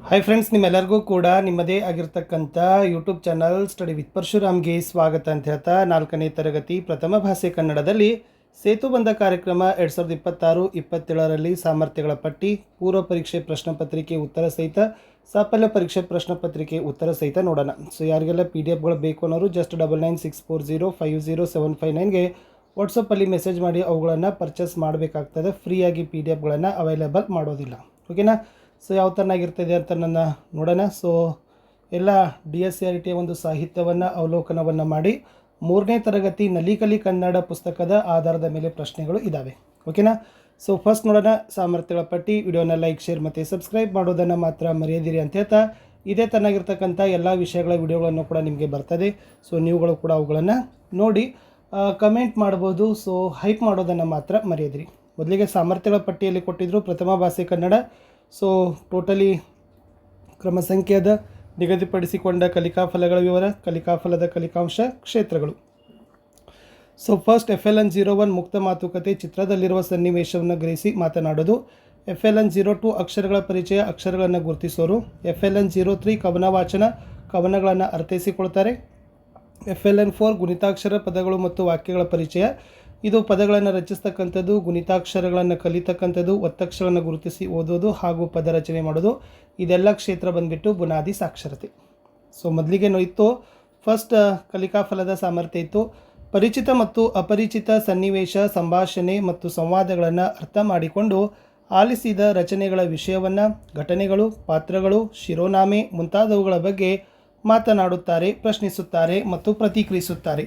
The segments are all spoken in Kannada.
ಹಾಯ್ ಫ್ರೆಂಡ್ಸ್, ನಿಮ್ಮೆಲ್ಲರಿಗೂ ಕೂಡ ನಿಮ್ಮದೇ ಆಗಿರ್ತಕ್ಕಂಥ ಯೂಟ್ಯೂಬ್ ಚಾನಲ್ ಸ್ಟಡಿ ವಿತ್ ಪರಶುರಾಮ್ಗೆ ಸ್ವಾಗತ ಅಂತ ಹೇಳ್ತಾ 4ನೇ ತರಗತಿ ಪ್ರಥಮ ಭಾಷೆ ಕನ್ನಡದಲ್ಲಿ ಸೇತುಬಂಧ ಕಾರ್ಯಕ್ರಮ 2026-27ರಲ್ಲಿ ಸಾಮರ್ಥ್ಯಗಳ ಪಟ್ಟಿ, ಪೂರ್ವ ಪರೀಕ್ಷೆ ಪ್ರಶ್ನೆ ಪತ್ರಿಕೆ ಉತ್ತರ ಸಹಿತ, ಸಾಫಲ್ಯ ಪರೀಕ್ಷೆ ಪ್ರಶ್ನೆ ಪತ್ರಿಕೆ ಉತ್ತರ ಸಹಿತ ನೋಡೋಣ. ಸೊ ಯಾರಿಗೆಲ್ಲ PDF ಗಳು ಬೇಕು ಅನ್ನೋರು ಜಸ್ಟ್ 9964050759ಗೆ ವಾಟ್ಸಪ್ಪಲ್ಲಿ ಮೆಸೇಜ್ ಮಾಡಿ ಅವುಗಳನ್ನು ಪರ್ಚೇಸ್ ಮಾಡಬೇಕಾಗ್ತದೆ. ಫ್ರೀಯಾಗಿ PDF ಗಳನ್ನು ಅವೈಲೇಬಲ್ ಮಾಡೋದಿಲ್ಲ. ಓಕೆನಾ? ಸೊ ಯಾವ ಥರನಾಗಿರ್ತದೆ ಅಂತ ನನ್ನ ನೋಡೋಣ. ಸೊ ಎಲ್ಲ DSCRT ಒಂದು ಸಾಹಿತ್ಯವನ್ನು ಅವಲೋಕನವನ್ನು ಮಾಡಿ 3ನೇ ತರಗತಿ ನಲಿಕಲಿ ಕನ್ನಡ ಪುಸ್ತಕದ ಆಧಾರದ ಮೇಲೆ ಪ್ರಶ್ನೆಗಳು ಇದ್ದಾವೆ. ಓಕೆನಾ? ಸೊ ಫಸ್ಟ್ ನೋಡೋಣ ಸಾಮರ್ಥ್ಯಗಳ ಪಟ್ಟಿ. ವಿಡಿಯೋನ ಲೈಕ್, ಶೇರ್ ಮತ್ತು ಸಬ್ಸ್ಕ್ರೈಬ್ ಮಾಡೋದನ್ನು ಮಾತ್ರ ಮರೆಯದಿರಿ ಅಂತ ಹೇಳ್ತಾ, ಇದೇ ತರನಾಗಿರ್ತಕ್ಕಂಥ ಎಲ್ಲ ವಿಷಯಗಳ ವಿಡಿಯೋಗಳನ್ನು ಕೂಡ ನಿಮಗೆ ಬರ್ತದೆ. ಸೊ ನೀವುಗಳು ಕೂಡ ಅವುಗಳನ್ನು ನೋಡಿ ಕಮೆಂಟ್ ಮಾಡ್ಬೋದು. ಸೊ ಹೈಪ್ ಮಾಡೋದನ್ನು ಮಾತ್ರ ಮರೆಯದಿರಿ. ಮೊದಲಿಗೆ ಸಾಮರ್ಥ್ಯಗಳ ಪಟ್ಟಿಯಲ್ಲಿ ಕೊಟ್ಟಿದ್ದರು ಪ್ರಥಮ ಭಾಷೆ ಕನ್ನಡ. ಸೊ ಟೋಟಲಿ ಕ್ರಮ ಸಂಖ್ಯೆದ ನಿಗದಿಪಡಿಸಿಕೊಂಡ ಕಲಿಕಾಫಲಗಳ ವಿವರ, ಕಲಿಕಾಫಲದ ಕಲಿಕಾಂಶ, ಕ್ಷೇತ್ರಗಳು. ಸೊ ಫಸ್ಟ್ FLN01 ಮುಕ್ತ ಮಾತುಕತೆ, ಚಿತ್ರದಲ್ಲಿರುವ ಸನ್ನಿವೇಶವನ್ನು ಗ್ರಹಿಸಿ ಮಾತನಾಡೋದು. FLN02 ಅಕ್ಷರಗಳ ಪರಿಚಯ, ಅಕ್ಷರಗಳನ್ನು ಗುರುತಿಸೋರು. FLN03 ಕವನ ವಾಚನ, ಕವನಗಳನ್ನು ಅರ್ಥೈಸಿಕೊಳ್ತಾರೆ. FLN4 ಗುಣಿತಾಕ್ಷರ, ಪದಗಳು ಮತ್ತು ವಾಕ್ಯಗಳ ಪರಿಚಯ. ಇದು ಪದಗಳನ್ನು ರಚಿಸ್ತಕ್ಕಂಥದ್ದು, ಗುಣಿತಾಕ್ಷರಗಳನ್ನು ಕಲಿತಕ್ಕಂಥದ್ದು, ಒತ್ತಕ್ಷರಗಳನ್ನು ಗುರುತಿಸಿ ಓದೋದು ಹಾಗೂ ಪದ ರಚನೆ ಮಾಡೋದು. ಇದೆಲ್ಲ ಕ್ಷೇತ್ರ ಬಂದುಬಿಟ್ಟು ಬುನಾದಿ ಸಾಕ್ಷರತೆ. ಸೊ ಮೊದಲಿಗೆ ಇತ್ತು ಫಸ್ಟ್ ಕಲಿಕಾಫಲದ ಸಾಮರ್ಥ್ಯ ಇತ್ತು. ಪರಿಚಿತ ಮತ್ತು ಅಪರಿಚಿತ ಸನ್ನಿವೇಶ, ಸಂಭಾಷಣೆ ಮತ್ತು ಸಂವಾದಗಳನ್ನು ಅರ್ಥ ಮಾಡಿಕೊಂಡು ಆಲಿಸಿದ ರಚನೆಗಳ ವಿಷಯವನ್ನು, ಘಟನೆಗಳು, ಪಾತ್ರಗಳು, ಶಿರೋನಾಮೆ ಮುಂತಾದವುಗಳ ಬಗ್ಗೆ ಮಾತನಾಡುತ್ತಾರೆ, ಪ್ರಶ್ನಿಸುತ್ತಾರೆ ಮತ್ತು ಪ್ರತಿಕ್ರಿಯಿಸುತ್ತಾರೆ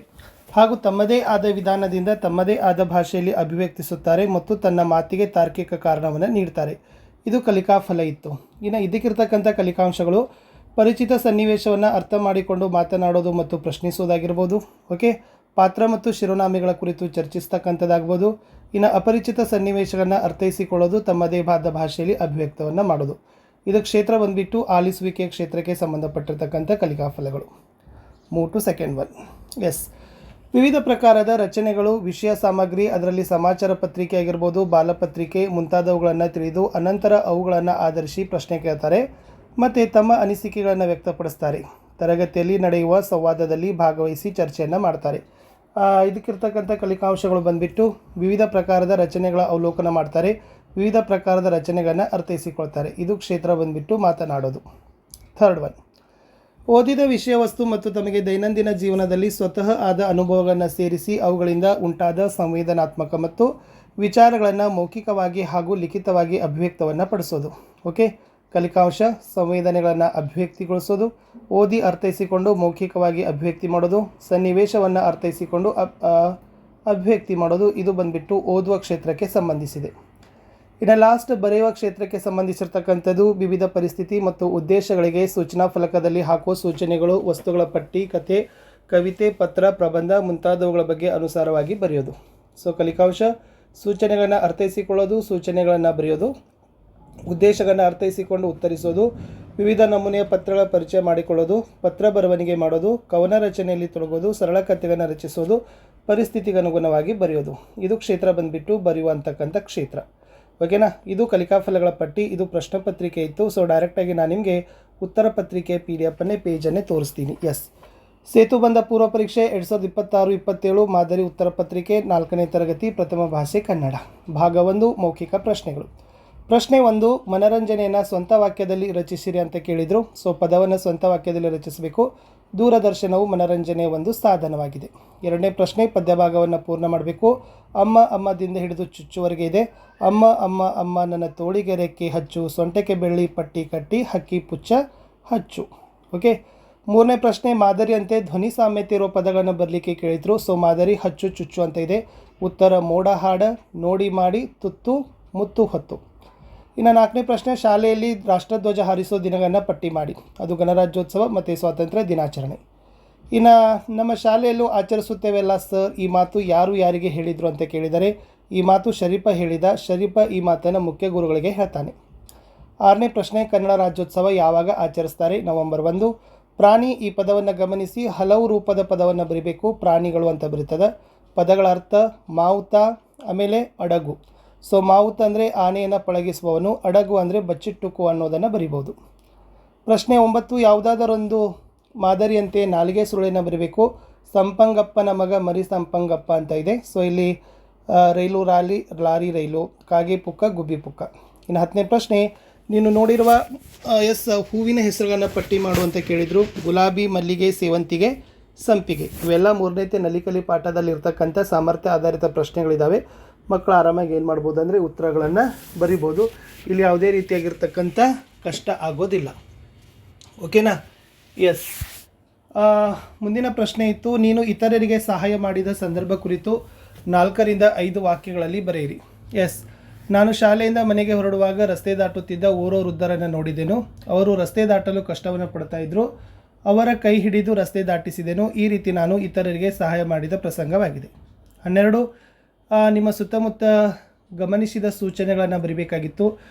ಹಾಗೂ ತಮ್ಮದೇ ಆದ ವಿಧಾನದಿಂದ ತಮ್ಮದೇ ಆದ ಭಾಷೆಯಲ್ಲಿ ಅಭಿವ್ಯಕ್ತಿಸುತ್ತಾರೆ ಮತ್ತು ತನ್ನ ಮಾತಿಗೆ ತಾರ್ಕಿಕ ಕಾರಣವನ್ನು ನೀಡ್ತಾರೆ. ಇದು ಕಲಿಕಾಫಲ ಇತ್ತು. ಇನ್ನು ಇದಕ್ಕಿರ್ತಕ್ಕಂಥ ಕಲಿಕಾಂಶಗಳು ಪರಿಚಿತ ಸನ್ನಿವೇಶವನ್ನು ಅರ್ಥ ಮಾಡಿಕೊಂಡು ಮಾತನಾಡೋದು ಮತ್ತು ಪ್ರಶ್ನಿಸೋದಾಗಿರ್ಬೋದು. ಓಕೆ, ಪಾತ್ರ ಮತ್ತು ಶಿರೋನಾಮೆಗಳ ಕುರಿತು ಚರ್ಚಿಸ್ತಕ್ಕಂಥದ್ದಾಗ್ಬೋದು. ಇನ್ನು ಅಪರಿಚಿತ ಸನ್ನಿವೇಶಗಳನ್ನು ಅರ್ಥೈಸಿಕೊಳ್ಳೋದು, ತಮ್ಮದೇ ಆದ ಭಾಷೆಯಲ್ಲಿ ಅಭಿವ್ಯಕ್ತವನ್ನು ಮಾಡೋದು. ಇದು ಕ್ಷೇತ್ರ ಬಂದುಬಿಟ್ಟು ಆಲಿಸುವಿಕೆ ಕ್ಷೇತ್ರಕ್ಕೆ ಸಂಬಂಧಪಟ್ಟಿರ್ತಕ್ಕಂಥ ಕಲಿಕಾಫಲಗಳು. Move to second one. Yes, ವಿವಿಧ ಪ್ರಕಾರದ ರಚನೆಗಳು, ವಿಷಯ ಸಾಮಗ್ರಿ, ಅದರಲ್ಲಿ ಸಮಾಚಾರ ಪತ್ರಿಕೆ ಆಗಿರ್ಬೋದು, ಬಾಲಪತ್ರಿಕೆ ಮುಂತಾದವುಗಳನ್ನು ತಿಳಿದು ಅನಂತರ ಅವುಗಳನ್ನು ಆಧರಿಸಿ ಪ್ರಶ್ನೆ ಕೇಳ್ತಾರೆ ಮತ್ತು ತಮ್ಮ ಅನಿಸಿಕೆಗಳನ್ನು ವ್ಯಕ್ತಪಡಿಸ್ತಾರೆ. ತರಗತಿಯಲ್ಲಿ ನಡೆಯುವ ಸಂವಾದದಲ್ಲಿ ಭಾಗವಹಿಸಿ ಚರ್ಚೆಯನ್ನು ಮಾಡ್ತಾರೆ. ಇದಕ್ಕಿರ್ತಕ್ಕಂಥ ಕಲಿಕಾಂಶಗಳು ಬಂದುಬಿಟ್ಟು ವಿವಿಧ ಪ್ರಕಾರದ ರಚನೆಗಳ ಅವಲೋಕನ ಮಾಡ್ತಾರೆ, ವಿವಿಧ ಪ್ರಕಾರದ ರಚನೆಗಳನ್ನು ಅರ್ಥೈಸಿಕೊಳ್ತಾರೆ. ಇದು ಕ್ಷೇತ್ರ ಬಂದುಬಿಟ್ಟು ಮಾತನಾಡೋದು. ಥರ್ಡ್ ಒನ್, ಓದಿದ ವಿಷಯ ವಸ್ತು ಮತ್ತು ತಮಗೆ ದೈನಂದಿನ ಜೀವನದಲ್ಲಿ ಸ್ವತಃ ಆದ ಅನುಭವಗಳನ್ನು ಸೇರಿಸಿ ಅವುಗಳಿಂದ ಉಂಟಾದ ಸಂವೇದನಾತ್ಮಕ ಮತ್ತು ವಿಚಾರಗಳನ್ನು ಮೌಖಿಕವಾಗಿ ಹಾಗೂ ಲಿಖಿತವಾಗಿ ಅಭಿವ್ಯಕ್ತವನ್ನು ಪಡಿಸೋದು. ಓಕೆ, ಕಲಿಕಾಂಶ ಸಂವೇದನೆಗಳನ್ನು ಅಭಿವ್ಯಕ್ತಿಗೊಳಿಸೋದು, ಓದಿ ಅರ್ಥೈಸಿಕೊಂಡು ಮೌಖಿಕವಾಗಿ ಅಭಿವ್ಯಕ್ತಿ ಮಾಡೋದು, ಸನ್ನಿವೇಶವನ್ನು ಅರ್ಥೈಸಿಕೊಂಡು ಅಭಿವ್ಯಕ್ತಿ ಮಾಡೋದು. ಇದು ಬಂದುಬಿಟ್ಟು ಓದುವ ಕ್ಷೇತ್ರಕ್ಕೆ ಸಂಬಂಧಿಸಿದೆ. ಇನ್ನು ಲಾಸ್ಟ್ ಬರೆಯುವ ಕ್ಷೇತ್ರಕ್ಕೆ ಸಂಬಂಧಿಸಿರ್ತಕ್ಕಂಥದ್ದು ವಿವಿಧ ಪರಿಸ್ಥಿತಿ ಮತ್ತು ಉದ್ದೇಶಗಳಿಗೆ ಸೂಚನಾ ಫಲಕದಲ್ಲಿ ಹಾಕುವ ಸೂಚನೆಗಳು, ವಸ್ತುಗಳ ಪಟ್ಟಿ, ಕಥೆ, ಕವಿತೆ, ಪತ್ರ, ಪ್ರಬಂಧ ಮುಂತಾದವುಗಳ ಬಗ್ಗೆ ಅನುಸಾರವಾಗಿ ಬರೆಯೋದು. ಸೊ ಕಲಿಕಾಂಶ ಸೂಚನೆಗಳನ್ನು ಅರ್ಥೈಸಿಕೊಳ್ಳೋದು, ಸೂಚನೆಗಳನ್ನು ಬರೆಯೋದು, ಉದ್ದೇಶಗಳನ್ನು ಅರ್ಥೈಸಿಕೊಂಡು ಉತ್ತರಿಸೋದು, ವಿವಿಧ ನಮೂನೆಯ ಪತ್ರಗಳ ಪರಿಚಯ ಮಾಡಿಕೊಳ್ಳೋದು, ಪತ್ರ ಬರವಣಿಗೆ ಮಾಡೋದು, ಕವನ ರಚನೆಯಲ್ಲಿ ತೊಡಗೋದು, ಸರಳ ಕಥೆಗಳನ್ನು ರಚಿಸೋದು, ಪರಿಸ್ಥಿತಿಗೆ ಅನುಗುಣವಾಗಿ ಬರೆಯೋದು. ಇದು ಕ್ಷೇತ್ರ ಬಂದುಬಿಟ್ಟು ಬರೆಯುವಂತಕ್ಕಂಥ ಕ್ಷೇತ್ರ. ಓಕೆನಾ? ಇದು ಕಲಿಕಾಫಲಗಳ ಪಟ್ಟಿ. ಇದು ಪ್ರಶ್ನೆ ಪತ್ರಿಕೆ ಇತ್ತು. ಸೊ ಡೈರೆಕ್ಟಾಗಿ ನಾನು ನಿಮಗೆ ಉತ್ತರ ಪತ್ರಿಕೆ PDF ಪೇಜನ್ನೇ ತೋರಿಸ್ತೀನಿ. ಎಸ್, ಸೇತುಬಂಧ ಪೂರ್ವ ಪರೀಕ್ಷೆ 2026-27 ಮಾದರಿ ಉತ್ತರ ಪತ್ರಿಕೆ 4ನೇ ತರಗತಿ ಪ್ರಥಮ ಭಾಷೆ ಕನ್ನಡ. ಭಾಗ 1 ಮೌಖಿಕ ಪ್ರಶ್ನೆಗಳು. ಪ್ರಶ್ನೆ 1, ಮನರಂಜನೆಯನ್ನು ಸ್ವಂತ ವಾಕ್ಯದಲ್ಲಿ ರಚಿಸಿರಿ ಅಂತ ಕೇಳಿದರು. ಸೊ ಪದವನ್ನು ಸ್ವಂತ ವಾಕ್ಯದಲ್ಲಿ ರಚಿಸಬೇಕು. ದೂರದರ್ಶನವು ಮನರಂಜನೆಯ ಒಂದು ಸಾಧನವಾಗಿದೆ. 2ನೇ ಪ್ರಶ್ನೆ, ಪದ್ಯಭಾಗವನ್ನು ಪೂರ್ಣ ಮಾಡಬೇಕು. ಅಮ್ಮ ಅಮ್ಮದಿಂದ ಹಿಡಿದು ಚುಚ್ಚುವರೆಗೆ ಇದೆ. ಅಮ್ಮ ಅಮ್ಮ ಅಮ್ಮ ನನ್ನ ತೋಳಿಗೆ ರೆಕ್ಕೆ ಹಚ್ಚು, ಸೊಂಟಕ್ಕೆ ಬೆಳ್ಳಿ ಪಟ್ಟಿ ಕಟ್ಟಿ, ಹಕ್ಕಿ ಪುಚ್ಚ ಹಚ್ಚು. ಓಕೆ, 3ನೇ ಪ್ರಶ್ನೆ, ಮಾದರಿಯಂತೆ ಧ್ವನಿ ಸಾಮ್ಯತೆ ಇರೋ ಪದಗಳನ್ನು ಬರಲಿಕ್ಕೆ ಕೇಳಿದರು. ಸೊ ಮಾದರಿ ಹಚ್ಚು ಚುಚ್ಚು ಅಂತ ಇದೆ. ಉತ್ತರ ಮೋಡ ಹಾಡ, ನೋಡಿ ಮಾಡಿ, ತುತ್ತು ಮುತ್ತು ಹೊತ್ತು. ಇನ್ನು 4ನೇ ಪ್ರಶ್ನೆ, ಶಾಲೆಯಲ್ಲಿ ರಾಷ್ಟ್ರಧ್ವಜ ಹಾರಿಸೋ ದಿನಗಳನ್ನು ಪಟ್ಟಿ ಮಾಡಿ. ಅದು ಗಣರಾಜ್ಯೋತ್ಸವ ಮತ್ತು ಸ್ವಾತಂತ್ರ್ಯ ದಿನಾಚರಣೆ. ಇನ್ನು ನಮ್ಮ ಶಾಲೆಯಲ್ಲೂ ಆಚರಿಸುತ್ತೇವೆಲ್ಲ ಸರ್, ಈ ಮಾತು ಯಾರು ಯಾರಿಗೆ ಹೇಳಿದರು ಅಂತ ಕೇಳಿದರೆ ಈ ಮಾತು ಶರೀಫ ಹೇಳಿದ. ಶರೀಫ ಈ ಮಾತನ್ನು ಮುಖ್ಯ ಗುರುಗಳಿಗೆ ಹೇಳ್ತಾನೆ. 6ನೇ ಪ್ರಶ್ನೆ, ಕನ್ನಡ ರಾಜ್ಯೋತ್ಸವ ಯಾವಾಗ ಆಚರಿಸ್ತಾರೆ? ನವೆಂಬರ್ 1. ಪ್ರಾಣಿ, ಈ ಪದವನ್ನು ಗಮನಿಸಿ ಹಲವು ರೂಪದ ಪದವನ್ನು ಬರೀಬೇಕು. ಪ್ರಾಣಿಗಳು ಅಂತ ಬರೀತದೆ. ಪದಗಳ ಅರ್ಥ ಮಾವುತ, ಆಮೇಲೆ ಅಡಗು. ಸೊ ಮಾವುತ ಅಂದರೆ ಆನೆಯನ್ನು ಪಳಗಿಸುವವನು, ಅಡಗು ಅಂದರೆ ಬಚ್ಚಿಟ್ಟುಕು ಅನ್ನೋದನ್ನು ಬರಿಬೋದು. ಪ್ರಶ್ನೆ 9, ಯಾವುದಾದರೊಂದು ಮಾದರಿಯಂತೆ ನಾಲಿಗೆ ಸುರುಳಿಯನ್ನು ಬರೀಬೇಕು. ಸಂಪಂಗಪ್ಪನ ಮಗ ಮರಿ ಸಂಪಂಗಪ್ಪ ಅಂತ ಇದೆ. ಸೊ ಇಲ್ಲಿ ರೈಲು ಲಾರಿ ರೈಲು, ಕಾಗೆ ಪುಕ್ಕ, ಗುಬ್ಬಿ ಪುಕ್ಕ. ಇನ್ನು 10ನೇ ಪ್ರಶ್ನೆ, ನೀನು ನೋಡಿರುವ ಹೂವಿನ ಹೆಸರುಗಳನ್ನು ಪಟ್ಟಿ ಮಾಡುವಂತ ಕೇಳಿದರು. ಗುಲಾಬಿ, ಮಲ್ಲಿಗೆ, ಸೇವಂತಿಗೆ, ಸಂಪಿಗೆ. ಇವೆಲ್ಲ 3ನೇ ನಲಿಕಲಿ ಪಾಠದಲ್ಲಿ ಇರ್ತಕ್ಕಂಥ ಸಾಮರ್ಥ್ಯ ಆಧಾರಿತ ಪ್ರಶ್ನೆಗಳಿದ್ದಾವೆ. ಮಕ್ಕಳು ಆರಾಮಾಗಿ ಏನು ಮಾಡ್ಬೋದು ಅಂದರೆ ಉತ್ತರಗಳನ್ನು ಬರಿಬೋದು. ಇಲ್ಲಿ ಯಾವುದೇ ರೀತಿಯಾಗಿರ್ತಕ್ಕಂಥ ಕಷ್ಟ ಆಗೋದಿಲ್ಲ. ಓಕೆನಾ? ಎಸ್. ಮುಂದಿನ ಪ್ರಶ್ನೆ ಇತ್ತು, ನೀನು ಇತರರಿಗೆ ಸಹಾಯ ಮಾಡಿದ ಸಂದರ್ಭ ಕುರಿತು 4ರಿಂದ 5 ವಾಕ್ಯಗಳಲ್ಲಿ ಬರೆಯಿರಿ. ಎಸ್. ನಾನು ಶಾಲೆಯಿಂದ ಮನೆಗೆ ಹೊರಡುವಾಗ ರಸ್ತೆ ದಾಟುತ್ತಿದ್ದ ಓರ್ವ ವೃದ್ಧರನ್ನು ನೋಡಿದೆನು. ಅವರು ರಸ್ತೆ ದಾಟಲು ಕಷ್ಟವನ್ನು ಪಡ್ತಾ ಇದ್ದರು. ಅವರ ಕೈ ಹಿಡಿದು ರಸ್ತೆ ದಾಟಿಸಿದೆನು. ಈ ರೀತಿ ನಾನು ಇತರರಿಗೆ ಸಹಾಯ ಮಾಡಿದ ಪ್ರಸಂಗವಾಗಿದೆ. 12, ನಿಮ್ಮ ಸುತ್ತಮುತ್ತ ಗಮನಿಸಿದ ಸೂಚನೆಗಳನ್ನು ಬರಿಬೇಕಾಗಿತ್ತು.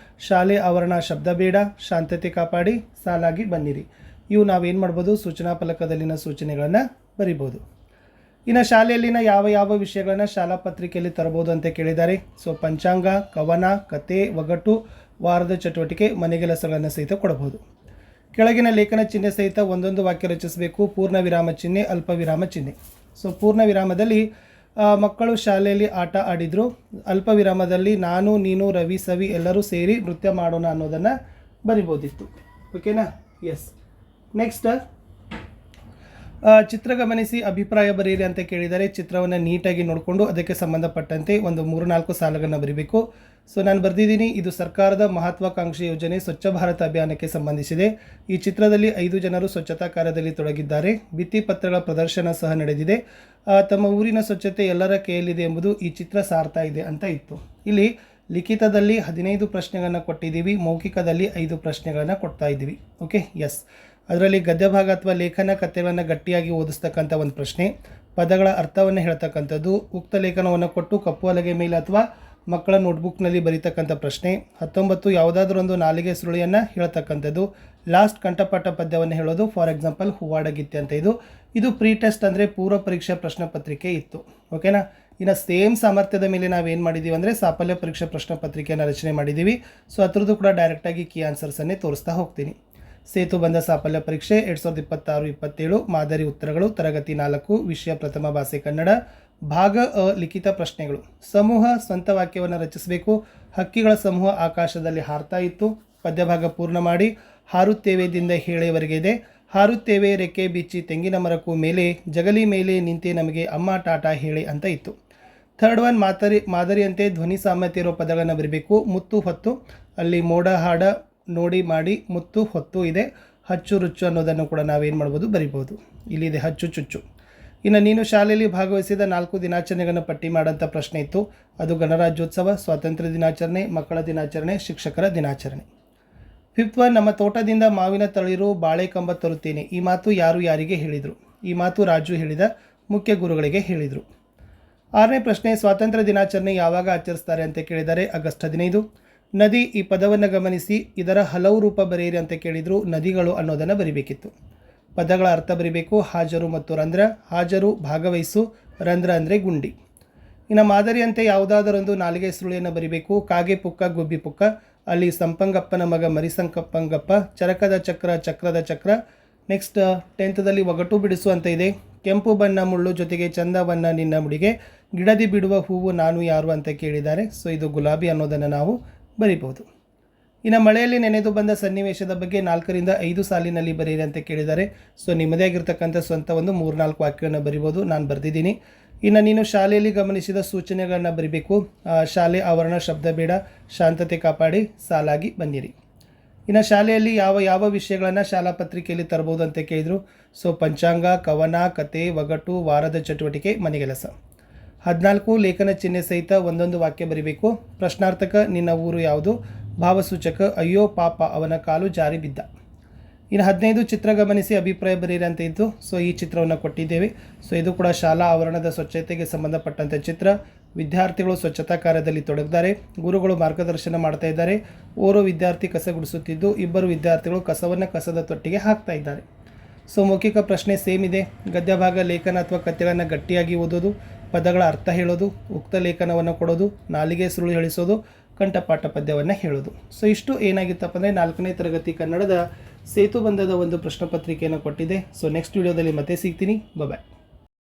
ಶಾಲೆ ಆವರಣ ಶಬ್ದ ಬೇಡ, ಶಾಂತತೆ ಕಾಪಾಡಿ, ಸಾಲಾಗಿ ಬನ್ನಿರಿ. ಇವು ನಾವೇನು ಮಾಡ್ಬೋದು, ಸೂಚನಾ ಫಲಕದಲ್ಲಿನ ಸೂಚನೆಗಳನ್ನು ಬರಿಬೋದು. ಇನ್ನು ಶಾಲೆಯಲ್ಲಿನ ಯಾವ ವಿಷಯಗಳನ್ನು ಶಾಲಾ ಪತ್ರಿಕೆಯಲ್ಲಿ ತರಬಹುದು ಅಂತ ಕೇಳಿದ್ದಾರೆ. ಸೊ ಪಂಚಾಂಗ, ಕವನ, ಕತೆ, ಒಗಟು, ವಾರದ ಚಟುವಟಿಕೆ, ಮನೆಗೆಲಸಗಳನ್ನು ಸಹಿತ ಕೊಡಬಹುದು. ಕೆಳಗಿನ ಲೇಖನ ಚಿಹ್ನೆ ಸಹಿತ ಒಂದೊಂದು ವಾಕ್ಯ ರಚಿಸಬೇಕು. ಪೂರ್ಣ ವಿರಾಮ ಚಿಹ್ನೆ, ಅಲ್ಪ ವಿರಾಮ ಚಿಹ್ನೆ. ಸೊ ಪೂರ್ಣ ವಿರಾಮದಲ್ಲಿ ಮಕ್ಕಳು ಶಾಲೆಯಲ್ಲಿ ಆಟ ಆಡಿದರು. ಅಲ್ಪ ವಿರಾಮದಲ್ಲಿ ನಾನು, ನೀನು, ರವಿ, ಸವಿ ಎಲ್ಲರೂ ಸೇರಿ ನೃತ್ಯ ಮಾಡೋಣ ಅನ್ನೋದನ್ನು ಬರಿಬೋದಿತ್ತು. ಓಕೆನಾ? ಎಸ್. ನೆಕ್ಸ್ಟ್, ಚಿತ್ರ ಗಮನಿಸಿ ಅಭಿಪ್ರಾಯ ಬರೆಯಿರಿ ಅಂತ ಕೇಳಿದರೆ ಚಿತ್ರವನ್ನು ನೀಟಾಗಿ ನೋಡಿಕೊಂಡು ಅದಕ್ಕೆ ಸಂಬಂಧಪಟ್ಟಂತೆ ಒಂದು 3-4 ಸಾಲುಗಳನ್ನು ಬರೀಬೇಕು. ಸೊ ನಾನು ಬರೆದಿದ್ದೀನಿ, ಇದು ಸರ್ಕಾರದ ಮಹತ್ವಾಕಾಂಕ್ಷಿ ಯೋಜನೆ ಸ್ವಚ್ಛ ಭಾರತ ಅಭಿಯಾನಕ್ಕೆ ಸಂಬಂಧಿಸಿದೆ. ಈ ಚಿತ್ರದಲ್ಲಿ 5 ಜನರು ಸ್ವಚ್ಛತಾ ಕಾರ್ಯದಲ್ಲಿ ತೊಡಗಿದ್ದಾರೆ. ಭಿತ್ತಿಪತ್ರಗಳ ಪ್ರದರ್ಶನ ಸಹ ನಡೆದಿದೆ. ತಮ್ಮ ಊರಿನ ಸ್ವಚ್ಛತೆ ಎಲ್ಲರ ಕೈಯಲ್ಲಿದೆ ಎಂಬುದು ಈ ಚಿತ್ರ ಸಾರ್ತಾ ಇದೆ ಅಂತ ಇತ್ತು. ಇಲ್ಲಿ ಲಿಖಿತದಲ್ಲಿ 15 ಪ್ರಶ್ನೆಗಳನ್ನು ಕೊಟ್ಟಿದ್ದೀವಿ, ಮೌಖಿಕದಲ್ಲಿ 5 ಪ್ರಶ್ನೆಗಳನ್ನು ಕೊಡ್ತಾ ಇದ್ದೀವಿ. ಓಕೆ? ಎಸ್. ಅದರಲ್ಲಿ ಗದ್ಯ ಭಾಗ ಅಥವಾ ಲೇಖನ ಕಥೆಗಳನ್ನು ಗಟ್ಟಿಯಾಗಿ ಓದಿಸ್ತಕ್ಕಂಥ ಒಂದು ಪ್ರಶ್ನೆ, ಪದಗಳ ಅರ್ಥವನ್ನು ಹೇಳ್ತಕ್ಕಂಥದ್ದು, ಉಕ್ತ ಲೇಖನವನ್ನು ಕೊಟ್ಟು ಕಪ್ಪು ಹಲಗೆ ಮೇಲೆ ಅಥವಾ ಮಕ್ಕಳ ನೋಟ್ಬುಕ್ನಲ್ಲಿ ಬರೀತಕ್ಕಂಥ ಪ್ರಶ್ನೆ. 19, ಯಾವುದಾದ್ರೊಂದು ನಾಲಿಗೆ ಸುರುಳಿಯನ್ನು ಹೇಳ್ತಕ್ಕಂಥದ್ದು. ಲಾಸ್ಟ್ ಕಂಠಪಾಠ ಪದ್ಯವನ್ನು ಹೇಳೋದು. ಫಾರ್ ಎಕ್ಸಾಂಪಲ್ ಹೂವಾಡಗೀತೆ ಅಂತ. ಇದು ಪ್ರೀ ಟೆಸ್ಟ್ ಅಂದರೆ ಪೂರ್ವ ಪರೀಕ್ಷಾ ಪ್ರಶ್ನೆ ಪತ್ರಿಕೆ ಇತ್ತು. ಓಕೆನಾ? ಇನ್ನು ಸೇಮ್ ಸಾಮರ್ಥ್ಯದ ಮೇಲೆ ನಾವೇನು ಮಾಡಿದ್ದೀವಿ ಅಂದರೆ ಸಾಫಲ್ಯ ಪರೀಕ್ಷಾ ಪ್ರಶ್ನೆ ಪತ್ರಿಕೆಯನ್ನು ರಚನೆ ಮಾಡಿದ್ದೀವಿ. ಸೊ ಅದರದ್ದು ಕೂಡ ಡೈರೆಕ್ಟಾಗಿ ಕೀ ಆನ್ಸರ್ಸನ್ನೇ ತೋರಿಸ್ತಾ ಹೋಗ್ತೀನಿ. ಸೇತು ಬಂದ ಸಾಫಲ್ಯ ಪರೀಕ್ಷೆ 2026-27 ಮಾದರಿ ಉತ್ತರಗಳು, ತರಗತಿ 4, ವಿಷಯ ಪ್ರಥಮ ಭಾಷೆ ಕನ್ನಡ, ಭಾಗ ಲಿಖಿತ ಪ್ರಶ್ನೆಗಳು. ಸಮೂಹ ಸ್ವಂತ ವಾಕ್ಯವನ್ನು ರಚಿಸಬೇಕು. ಹಕ್ಕಿಗಳ ಸಮೂಹ ಆಕಾಶದಲ್ಲಿ ಹಾರ್ತಾ ಇತ್ತು. ಪದ್ಯಭಾಗ ಪೂರ್ಣ ಮಾಡಿ. ಹಾರುತ್ತೇವೆದಿಂದ ಹೇಳೆಯವರೆಗೆ ಇದೆ. ಹಾರುತ್ತೇವೆ ರೆಕ್ಕೆ ಬಿಚ್ಚಿ ತೆಂಗಿನ ಮರಕ್ಕೂ ಮೇಲೆ, ಜಗಲಿ ಮೇಲೆ ನಿಂತೆ ನಮಗೆ ಅಮ್ಮ ಟಾಟಾ ಹೇಳಿ ಅಂತ ಇತ್ತು. ಥರ್ಡ್ ಒನ್, ಮಾದರಿಯಂತೆ ಧ್ವನಿ ಸಾಮ್ಯತೆ ಇರೋ ಪದಗಳನ್ನು ಬರೀಬೇಕು. ಮುತ್ತು ಹೊತ್ತು, ಅಲ್ಲಿ ಮೋಡ ಹಾಡ ನೋಡಿ ಮಾಡಿ, ಮುತ್ತು ಹೊತ್ತು ಇದೆ. ಹಚ್ಚು ರುಚ್ಚು ಅನ್ನೋದನ್ನು ಕೂಡ ನಾವೇನು ಮಾಡ್ಬೋದು, ಬರಿಬೋದು. ಇಲ್ಲಿದೆ ಹಚ್ಚು ಚುಚ್ಚು. ಇನ್ನು ನೀನು ಶಾಲೆಯಲ್ಲಿ ಭಾಗವಹಿಸಿದ 4 ದಿನಾಚರಣೆಗಳನ್ನು ಪಟ್ಟಿ ಮಾಡೋಂಥ ಪ್ರಶ್ನೆ ಇತ್ತು. ಅದು ಗಣರಾಜ್ಯೋತ್ಸವ, ಸ್ವಾತಂತ್ರ್ಯ ದಿನಾಚರಣೆ, ಮಕ್ಕಳ ದಿನಾಚರಣೆ, ಶಿಕ್ಷಕರ ದಿನಾಚರಣೆ. 5th ಒನ್, ನಮ್ಮ ತೋಟದಿಂದ ಮಾವಿನ ತಳಿರು ಬಾಳೆ ಕಂಬ ತರುತ್ತೇನೆ. ಈ ಮಾತು ಯಾರು ಯಾರಿಗೆ ಹೇಳಿದರು? ಈ ಮಾತು ರಾಜು ಹೇಳಿದ, ಮುಖ್ಯ ಗುರುಗಳಿಗೆ ಹೇಳಿದರು. 6ನೇ ಪ್ರಶ್ನೆ, ಸ್ವಾತಂತ್ರ್ಯ ದಿನಾಚರಣೆ ಯಾವಾಗ ಆಚರಿಸ್ತಾರೆ ಅಂತ ಕೇಳಿದ್ದಾರೆ. ಆಗಸ್ಟ್ 15. ನದಿ, ಈ ಪದವನ್ನು ಗಮನಿಸಿ, ಇದರ ಹಲವು ರೂಪ ಬರೆಯಿರಿ ಅಂತ ಕೇಳಿದರು. ನದಿಗಳು ಅನ್ನೋದನ್ನು ಬರಿಬೇಕಿತ್ತು. ಪದಗಳ ಅರ್ಥ ಬರಿಬೇಕು. ಹಾಜರು ಮತ್ತು ರಂಧ್ರ. ಹಾಜರು ಭಾಗವಹಿಸು, ರಂಧ್ರ ಅಂದರೆ ಗುಂಡಿ. ಇನ್ನು ಮಾದರಿಯಂತೆ ಯಾವುದಾದರೊಂದು ನಾಲಿಗೆ ಸುರುಳಿಯನ್ನು ಬರಿಬೇಕು. ಕಾಗೆ ಪುಕ್ಕ, ಗುಬ್ಬಿ ಪುಕ್ಕ, ಅಲ್ಲಿ ಸಂಪಂಗಪ್ಪನ ಮಗ ಮರಿ ಸಂಪಂಗಪ್ಪ, ಚರಕದ ಚಕ್ರ, ಚಕ್ರದ ಚಕ್ರ. ನೆಕ್ಸ್ಟ್ 10th ಒಗಟು ಬಿಡಿಸು ಅಂತ ಇದೆ. ಕೆಂಪು ಬಣ್ಣ ಮುಳ್ಳು ಜೊತೆಗೆ ಚಂದವನ್ನ ನಿನ್ನ ಮುಡಿಗೆ, ಗಿಡದಿ ಬಿಡುವ ಹೂವು ನಾನು ಯಾರು ಅಂತ ಕೇಳಿದ್ದಾರೆ. ಸೊ ಇದು ಗುಲಾಬಿ ಅನ್ನೋದನ್ನು ನಾವು ಬರಿಬಹುದು. ಇನ್ನು ಮಳೆಯಲ್ಲಿ ನೆನೆದು ಬಂದ ಸನ್ನಿವೇಶದ ಬಗ್ಗೆ 4ರಿಂದ 5 ಸಾಲಿನಲ್ಲಿ ಬರೀರಿ ಅಂತ ಕೇಳಿದ್ದಾರೆ. ಸೊ ನಿಮ್ಮದೇ ಆಗಿರ್ತಕ್ಕಂಥ ಸ್ವಂತ ಒಂದು 3-4 ವಾಕ್ಯವನ್ನು ಬರಿಬೋದು. ನಾನು ಬರೆದಿದ್ದೀನಿ. ಇನ್ನು ನೀನು ಶಾಲೆಯಲ್ಲಿ ಗಮನಿಸಿದ ಸೂಚನೆಗಳನ್ನು ಬರಿಬೇಕು. ಶಾಲೆ ಆವರಣ ಶಬ್ದ ಬೇಡ, ಶಾಂತತೆ ಕಾಪಾಡಿ, ಸಾಲಾಗಿ ಬನ್ನಿರಿ. ಇನ್ನು ಶಾಲೆಯಲ್ಲಿ ಯಾವ ವಿಷಯಗಳನ್ನು ಶಾಲಾ ಪತ್ರಿಕೆಯಲ್ಲಿ ತರಬಹುದು ಅಂತ ಕೇಳಿದರು. ಸೊ ಪಂಚಾಂಗ, ಕವನ, ಕತೆ, ಒಗಟು, ವಾರದ ಚಟುವಟಿಕೆ, ಮನೆಗೆಲಸ. 14 ಲೇಖನ ಚಿಹ್ನೆ ಸಹಿತ ಒಂದೊಂದು ವಾಕ್ಯ ಬರಿಬೇಕು. ಪ್ರಶ್ನಾರ್ಥಕ, ನಿನ್ನ ಊರು ಯಾವುದು? ಭಾವಸೂಚಕ, ಅಯ್ಯೋ ಪಾಪ ಅವನ ಕಾಲು ಜಾರಿ ಬಿದ್ದ. ಇನ್ನು 15 ಚಿತ್ರ ಗಮನಿಸಿ ಅಭಿಪ್ರಾಯ ಬರೀರಿ ಅಂತ ಇತ್ತು. ಸೊ ಈ ಚಿತ್ರವನ್ನು ಕೊಟ್ಟಿದ್ದೇವೆ. ಸೊ ಇದು ಕೂಡ ಶಾಲಾ ಆವರಣದ ಸ್ವಚ್ಛತೆಗೆ ಸಂಬಂಧಪಟ್ಟಂಥ ಚಿತ್ರ. ವಿದ್ಯಾರ್ಥಿಗಳು ಸ್ವಚ್ಛತಾ ಕಾರ್ಯದಲ್ಲಿ ತೊಡಗಿದ್ದಾರೆ. ಗುರುಗಳು ಮಾರ್ಗದರ್ಶನ ಮಾಡ್ತಾ ಇದ್ದಾರೆ. ಓರ್ವ ವಿದ್ಯಾರ್ಥಿ ಕಸ ಗುಡಿಸುತ್ತಿದ್ದು 2 ವಿದ್ಯಾರ್ಥಿಗಳು ಕಸವನ್ನು ಕಸದ ತೊಟ್ಟಿಗೆ ಹಾಕ್ತಾ ಇದ್ದಾರೆ. ಸೊ ಮೌಖಿಕ ಪ್ರಶ್ನೆ ಸೇಮ್ ಇದೆ. ಗದ್ಯ ಭಾಗ ಲೇಖನ ಅಥವಾ ಕಥೆಗಳನ್ನು ಗಟ್ಟಿಯಾಗಿ ಓದೋದು, ಪದಗಳ ಅರ್ಥ ಹೇಳೋದು, ಉಕ್ತ ಲೇಖನವನ್ನು ಕೊಡೋದು, ನಾಲಿಗೆ ಸುರುಳಿ ಹೇಳಿಸೋದು, ಕಂಠಪಾಠ ಪದ್ಯವನ್ನು ಹೇಳೋದು. ಸೊ ಇಷ್ಟು ಏನಾಗಿತ್ತಪ್ಪ ಅಂದರೆ 4ನೇ ತರಗತಿ ಕನ್ನಡದ ಸೇತುಬಂಧದ ಒಂದು ಪ್ರಶ್ನೆ ಪತ್ರಿಕೆಯನ್ನು ಕೊಟ್ಟಿದೆ. ಸೊ ನೆಕ್ಸ್ಟ್ ವಿಡಿಯೋದಲ್ಲಿ ಮತ್ತೆ ಸಿಗ್ತೀನಿ. ಬಾಯ್.